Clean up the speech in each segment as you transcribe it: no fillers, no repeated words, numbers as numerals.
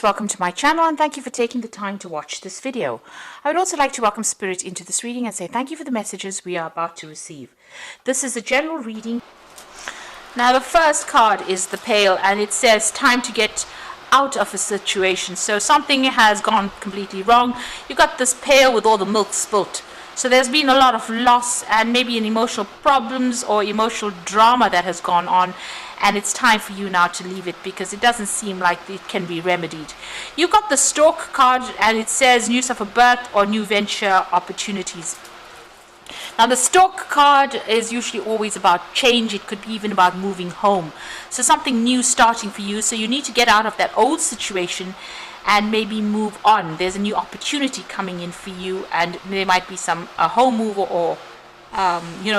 Welcome to my channel and thank you for taking the time to watch this video. I would also like to welcome Spirit into this reading and say thank you for the messages we are about to receive. This is a general reading. Now the first card is the Pale and it says time to get out of a situation. So something has gone completely wrong. You got this pail with all the milk spilt. So there's been a lot of loss and maybe an emotional problems or emotional drama that has gone on, and it's time for you now to leave it because it doesn't seem like it can be remedied. You got the Stork card and it says news of a birth or new venture opportunities. Now the Stork card is usually always about change. It could be even about moving home. So something new starting for you. So you need to get out of that old situation and maybe move on. There's a new opportunity coming in for you, and there might be a home move or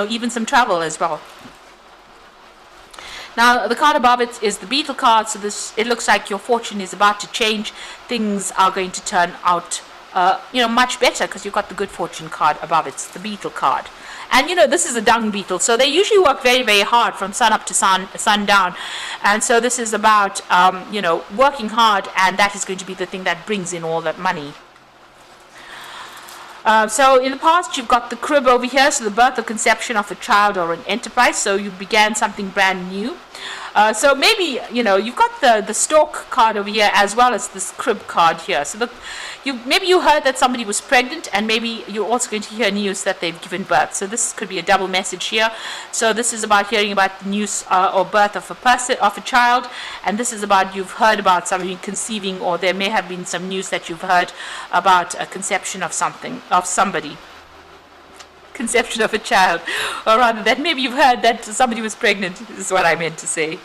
even some travel as well. Now the card above it is the Beetle card, so it looks like your fortune is about to change. Things are going to turn out much better because you've got the good fortune card above it, the Beetle card. And this is a dung beetle, so they usually work very, very hard from sun up to sundown. And so this is about working hard, and that is going to be the thing that brings in all that money. So in the past you've got the crib over here, so the birth or conception of a child or an enterprise, so you began something brand new. So maybe you've got the Stork card over here as well as this crib card here. So maybe you heard that somebody was pregnant, and maybe you're also going to hear news that they've given birth. So this could be a double message here. So this is about hearing about the news or birth of a child, and this is about you've heard about somebody conceiving, or there may have been some news that you've heard about a conception of somebody. Conception of a child, or rather that maybe you've heard that somebody was pregnant, is what I meant to say.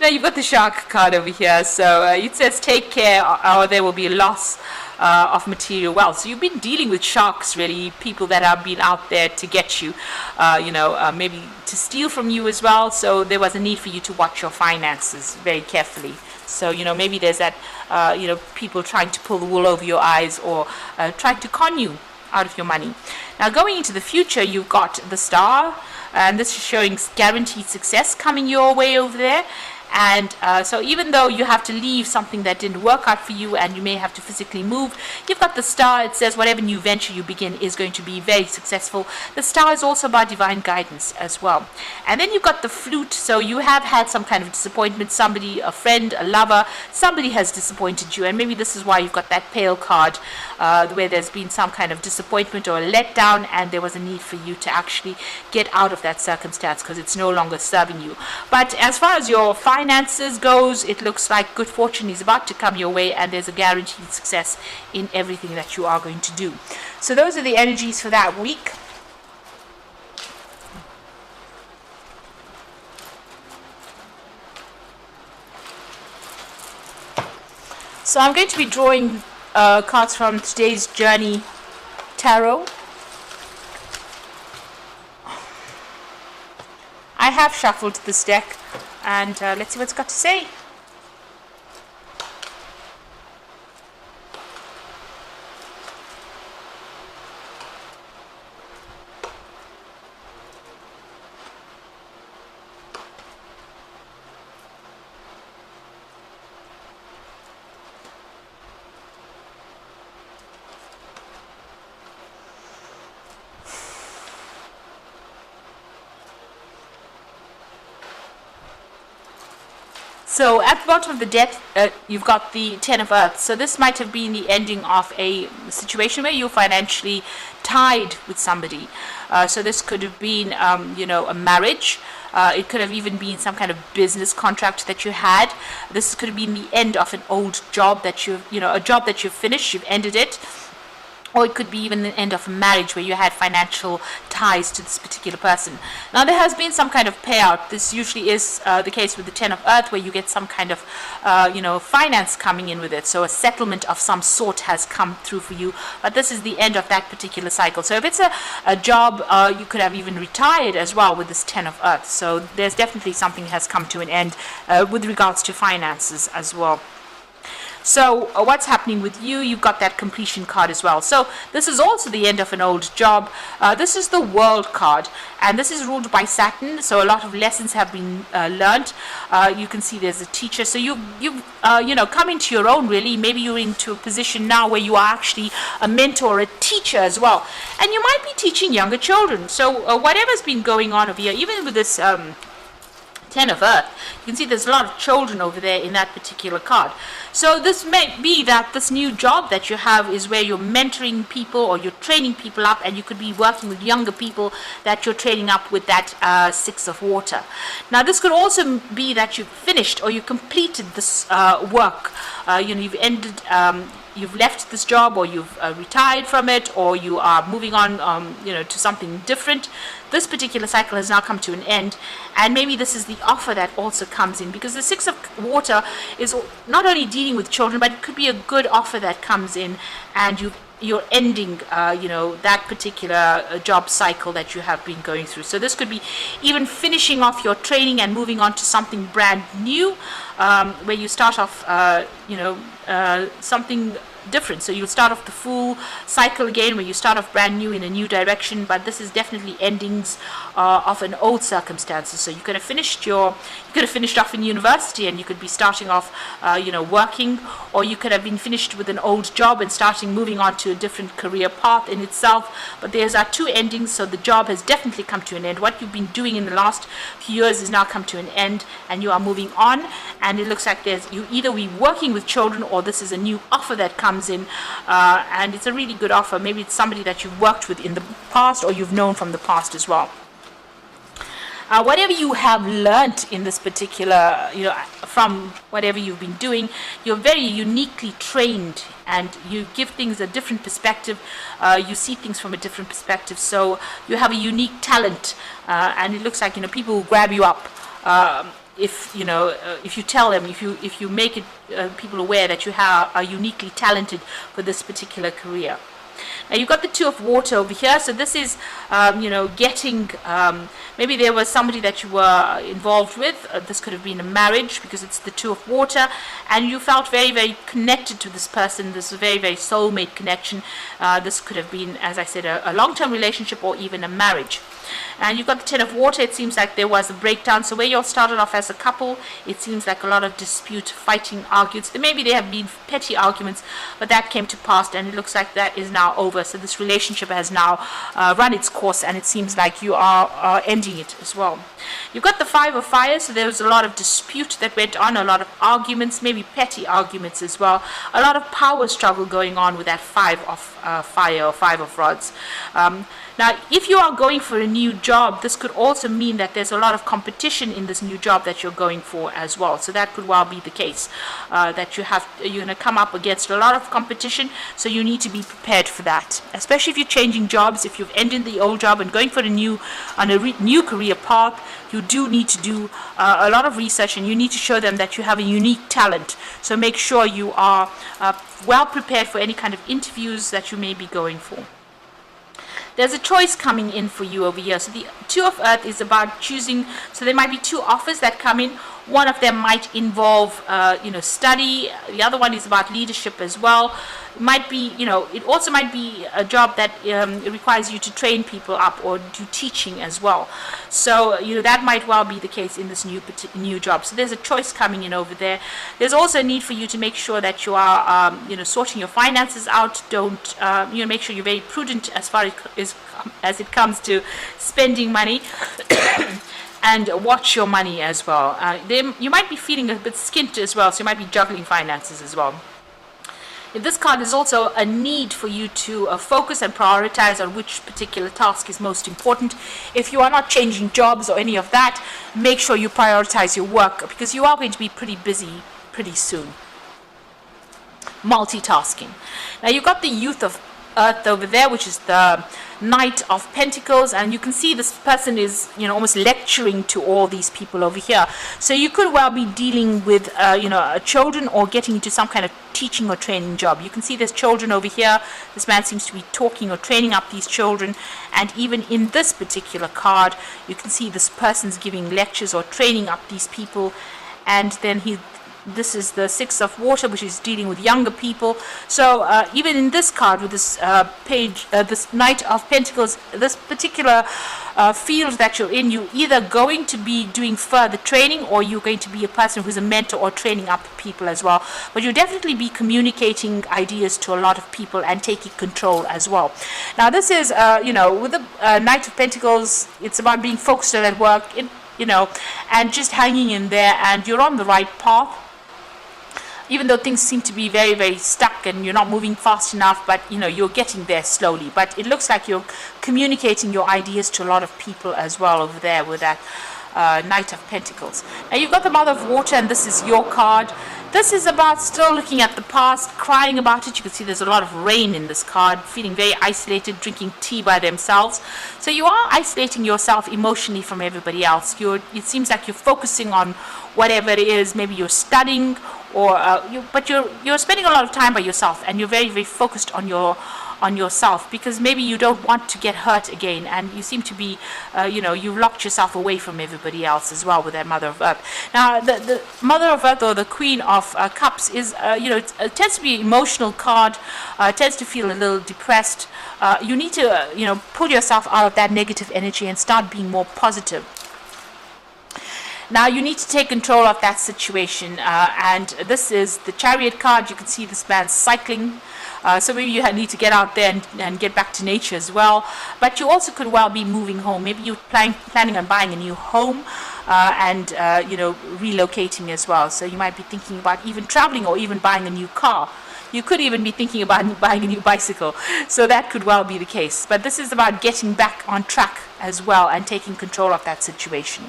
Now you've got the Shark card over here, so it says take care or there will be a loss of material wealth. So you've been dealing with sharks, really, people that have been out there to get you, maybe to steal from you as well. So there was a need for you to watch your finances very carefully. So maybe there's that people trying to pull the wool over your eyes, or trying to con you out of your money. Now going into the future, you've got the Star, and this is showing guaranteed success coming your way over there. And so even though you have to leave something that didn't work out for you and you may have to physically move, you've got the Star. It says whatever new venture you begin is going to be very successful. The Star is also about divine guidance as well. And then you've got the Flute. So you have had some kind of disappointment. Somebody, a friend, a lover, somebody has disappointed you, and maybe this is why you've got that Pale card, where there's been some kind of disappointment or a letdown, and there was a need for you to actually get out of that circumstance because it's no longer serving you. But as far as your finances goes, it looks like good fortune is about to come your way, and there's a guaranteed success in everything that you are going to do. So those are the energies for that week. So I'm going to be drawing cards from today's Journey Tarot. I have shuffled this deck, and let's see what it's got to say. So at the bottom of the deck, you've got the Ten of Earths. So this might have been the ending of a situation where you're financially tied with somebody. So this could have been, a marriage. It could have even been some kind of business contract that you had. This could have been the end of an old job that a job that you've finished, you've ended it. Or it could be even the end of a marriage where you had financial ties to this particular person. Now there has been some kind of payout. This usually is the case with the Ten of Earth, where you get some kind of finance coming in with it. So a settlement of some sort has come through for you, but this is the end of that particular cycle. So if it's a job, you could have even retired as well with this Ten of Earth. So there's definitely something has come to an end with regards to finances as well. So what's happening with you? You've got that completion card as well. So this is also the end of an old job. This is the World card, and this is ruled by Saturn. So a lot of lessons have been learned. You can see there's a teacher. So you've come into your own, really. Maybe you're into a position now where you are actually a mentor, a teacher as well, and you might be teaching younger children. So whatever's been going on over here, even with this Ten of Earth, you can see there's a lot of children over there in that particular card. So this may be that this new job that you have is where you're mentoring people or you're training people up, and you could be working with younger people that you're training up with that Six of Water. Now this could also be that you've finished or you completed this work. You've ended, you've left this job, or you've retired from it, or you are moving on to something different. This particular cycle has now come to an end, and maybe this is the offer that also comes in, because the Six of Water is not only dealing with children, but it could be a good offer that comes in, and you're ending that particular job cycle that you have been going through. So this could be even finishing off your training and moving on to something brand new, where you start off something different. So you'll start off the full cycle again, where you start off brand new in a new direction, but this is definitely endings of an old circumstances. So you could have finished off in university, and you could be starting off working, or you could have been finished with an old job and moving on to a different career path in itself. But there's our two endings, so the job has definitely come to an end. What you've been doing in the last few years has now come to an end, and you are moving on, and it looks like you either be working with children, or this is a new offer that comes in, and it's a really good offer. Maybe it's somebody that you've worked with in the past, or you've known from the past as well. Whatever you have learnt in this particular, from whatever you've been doing, you're very uniquely trained, and you give things a different perspective. You see things from a different perspective, so you have a unique talent, and it looks like people will grab you up. If you tell them, if you make it people aware that you are uniquely talented for this particular career. Now you've got the Two of Water over here, so this is getting, maybe there was somebody that you were involved with. This could have been a marriage, because it's the Two of Water, and you felt very, very connected to this person. This is a very, very soulmate connection. This could have been, as I said, a long-term relationship, or even a marriage. And you've got the Ten of Water. It seems like there was a breakdown. So where you all started off as a couple, it seems like a lot of dispute, fighting, arguments. Maybe there have been petty arguments, but that came to pass, and it looks like that is now over. So this relationship has now run its course, and it seems like you are ending it as well. You've got the Five of Fire, so there was a lot of dispute that went on, a lot of arguments, maybe petty arguments as well. A lot of power struggle going on with that Five of Fire, or Five of Rods. Now, if you are going for a new job, this could also mean that there's a lot of competition in this new job that you're going for as well. So that could well be the case, that you're going to come up against a lot of competition. So you need to be prepared for that, especially if you're changing jobs. If you've ended the old job and going for a new career path, you do need to do a lot of research, and you need to show them that you have a unique talent. So make sure you are well prepared for any kind of interviews that you may be going for. There's a choice coming in for you over here. So the Two of Earth is about choosing. So there might be two offers that come in. One of them might involve, study. The other one is about leadership as well. It might be, it also might be a job that requires you to train people up or do teaching as well. So, that might well be the case in this new job. So there's a choice coming in over there. There's also a need for you to make sure that you are, sorting your finances out. Don't, make sure you're very prudent as far as it comes to spending money. And watch your money as well. You might be feeling a bit skint as well, so you might be juggling finances as well. This card is also a need for you to focus and prioritize on which particular task is most important. If you are not changing jobs or any of that, make sure you prioritize your work, because you are going to be pretty busy pretty soon. Multitasking. Now you've got the Youth of Earth over there, which is the Knight of Pentacles, and you can see this person is almost lecturing to all these people over here. So you could well be dealing with children, or getting into some kind of teaching or training job. You can see there's children over here. This man seems to be talking or training up these children, and even in this particular card you can see this person's giving lectures or training up these people, and then This is the Six of Water, which is dealing with younger people. So even in this card with this page, this Knight of Pentacles, this particular field that you're in, you're either going to be doing further training, or you're going to be a person who's a mentor or training up people as well. But you'll definitely be communicating ideas to a lot of people and taking control as well. Now this is, with the Knight of Pentacles, it's about being focused on at work, and just hanging in there, and you're on the right path. Even though things seem to be very, very stuck and you're not moving fast enough, but you're getting there slowly. But it looks like you're communicating your ideas to a lot of people as well over there with that Knight of Pentacles. Now you've got the Mother of Water, and this is your card. This is about still looking at the past, crying about it. You can see there's a lot of rain in this card, feeling very isolated, drinking tea by themselves. So you are isolating yourself emotionally from everybody else. It seems like you're focusing on whatever it is. Maybe you're studying, or but you're spending a lot of time by yourself, and you're very, very focused on yourself, because maybe you don't want to get hurt again, and you seem to be you've locked yourself away from everybody else as well with that Mother of Earth. Now the Mother of Earth, or the Queen of Cups, is it tends to be an emotional card, tends to feel a little depressed. You need to pull yourself out of that negative energy and start being more positive. Now you need to take control of that situation, and this is the Chariot card. You can see this man cycling, so maybe you need to get out there and get back to nature as well. But you also could well be moving home. Maybe you're planning on buying a new home, and relocating as well. So you might be thinking about even traveling, or even buying a new car. You could even be thinking about buying a new bicycle. So that could well be the case. But this is about getting back on track as well and taking control of that situation.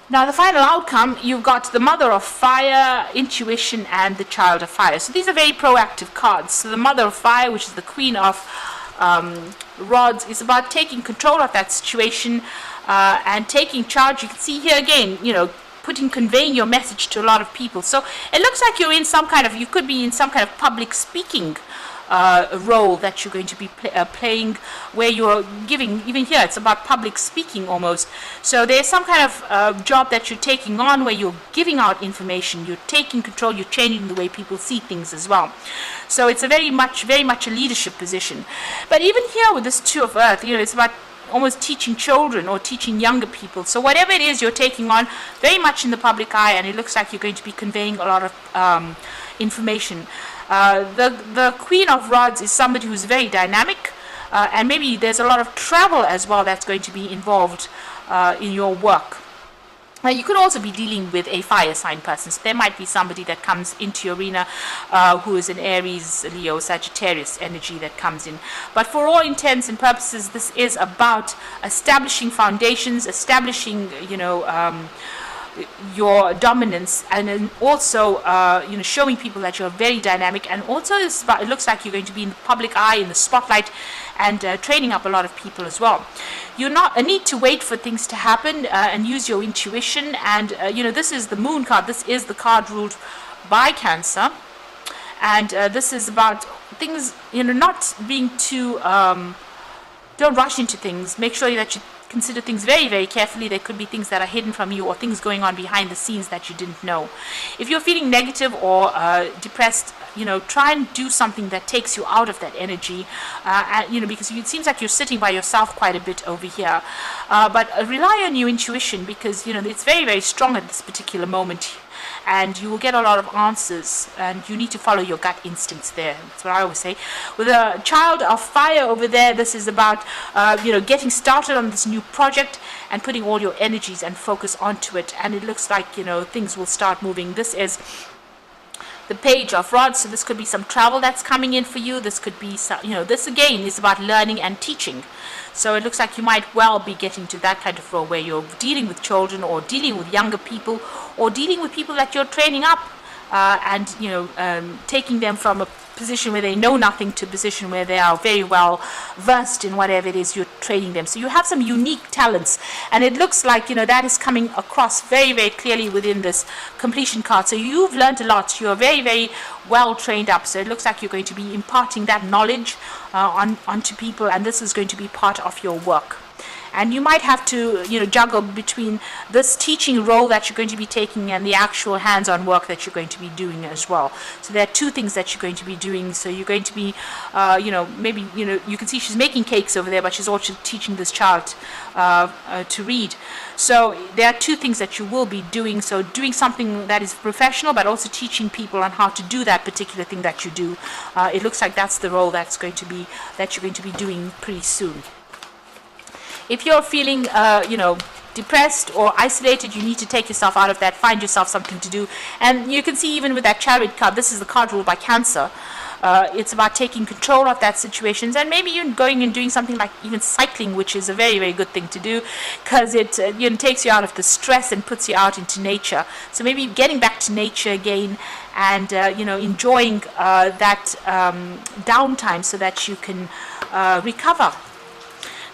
Now the final outcome, you've got the Mother of Fire, Intuition, and the Child of Fire. So these are very proactive cards. So the Mother of Fire, which is the Queen of Rods, is about taking control of that situation and taking charge. You can see here again, conveying your message to a lot of people. So it looks like you're in you could be in some kind of public speaking role that you're going to be playing, where you're giving, even here it's about public speaking almost. So there's some kind of job that you're taking on where you're giving out information, you're taking control, you're changing the way people see things as well. So it's a very much a leadership position. But even here with this Two of Earth, it's about almost teaching children or teaching younger people. So whatever it is you're taking on, very much in the public eye, and it looks like you're going to be conveying a lot of information. The Queen of Rods is somebody who's very dynamic, and maybe there's a lot of travel as well that's going to be involved in your work. You could also be dealing with a fire sign person. So there might be somebody that comes into your arena who is an Aries, Leo, Sagittarius energy that comes in. But for all intents and purposes, this is about establishing foundations, establishing, your dominance, and then also showing people that you're very dynamic. And also it looks like you're going to be in the public eye, in the spotlight, and training up a lot of people as well. You need to wait for things to happen and use your intuition. And this is the Moon card. This is the card ruled by Cancer, and this is about things, not being too don't rush into things. Make sure that you consider things very, very carefully. There could be things that are hidden from you, or things going on behind the scenes that you didn't know. If you're feeling negative or depressed, try and do something that takes you out of that energy, because it seems like you're sitting by yourself quite a bit over here. But rely on your intuition, because it's very, very strong at this particular moment, and you will get a lot of answers, and you need to follow your gut instincts there. That's what I always say. With a Child of Fire over there, this is about getting started on this new project and putting all your energies and focus onto it, and it looks like things will start moving. This is the Page of Rods, so this could be some travel that's coming in for you. This could be some, this again is about learning and teaching. So it looks like you might well be getting to that kind of role where you're dealing with children, or dealing with younger people, or dealing with people that you're training up, and taking them from a position where they know nothing to a position where they are very well versed in whatever it is you're training them. So you have some unique talents, and it looks like that is coming across very, very clearly within this completion card. So you've learned a lot. You're very, very well trained up. So it looks like you're going to be imparting that knowledge onto people, and this is going to be part of your work. and you might have to, juggle between this teaching role that you're going to be taking and the actual hands-on work that you're going to be doing as well. So there are two things that you're going to be doing. So you're going to be, maybe, you can see she's making cakes over there, but she's also teaching this child to read. So there are two things that you will be doing. So doing something that is professional, but also teaching people on how to do that particular thing that you do. It looks like that's the role that you're going to be doing pretty soon. If you're feeling, depressed or isolated, you need to take yourself out of that, find yourself something to do. And you can see even with that Chariot card, this is the card ruled by Cancer. It's about taking control of that situations, and maybe you're going and doing something like even cycling, which is a very, very good thing to do, because it takes you out of the stress and puts you out into nature. So maybe getting back to nature again, and enjoying that downtime so that you can recover.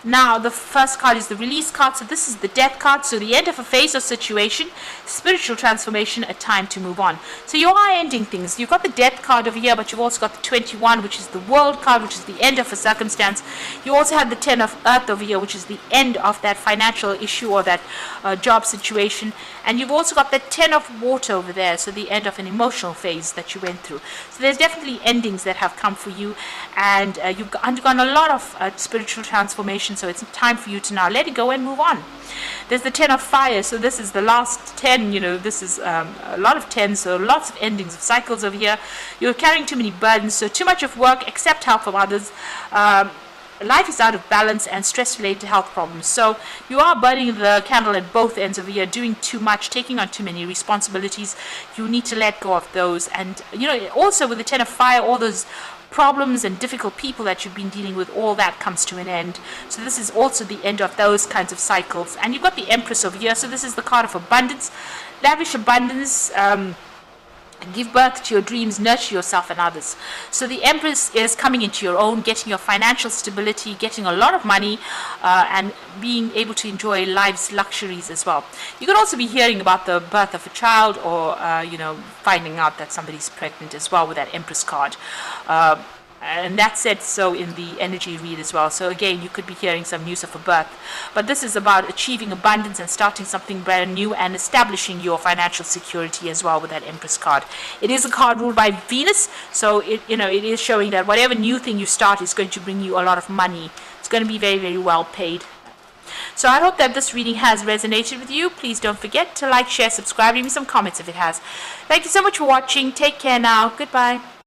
Now, the first card is the release card. So this is the death card. So the end of a phase or situation, spiritual transformation, a time to move on. So you are ending things. You've got the death card over here, but you've also got the 21, which is the world card, which is the end of a circumstance. You also have the 10 of earth over here, which is the end of that financial issue or that job situation. And you've also got the 10 of water over there, so the end of an emotional phase that you went through. So there's definitely endings that have come for you, and you've undergone a lot of spiritual transformation. So it's time for you to now let it go and move on. There's the 10 of fire. So this is the last 10. This is a lot of 10. So lots of endings of cycles over here. You're carrying too many burdens. So too much of work, accept help from others. Life is out of balance and stress-related health problems. So you are burning the candle at both ends over here, doing too much, taking on too many responsibilities. You need to let go of those. And, also with the 10 of fire, all those problems and difficult people that you've been dealing with, all that comes to an end. So this is also the end of those kinds of cycles. And you've got the Empress over here. So this is the card of abundance, lavish abundance. Give birth to your dreams, nurture yourself and others. So the Empress is coming into your own, getting your financial stability, getting a lot of money, and being able to enjoy life's luxuries as well. You could also be hearing about the birth of a child, or finding out that somebody's pregnant as well with that Empress card. And that's said so in the energy read as well. So again, you could be hearing some news of a birth. But this is about achieving abundance and starting something brand new and establishing your financial security as well with that Empress card. It is a card ruled by Venus, so it is showing that whatever new thing you start is going to bring you a lot of money. It's going to be very, very well paid. So I hope that this reading has resonated with you. Please don't forget to like, share, subscribe, leave me some comments if it has. Thank you so much for watching. Take care now. Goodbye.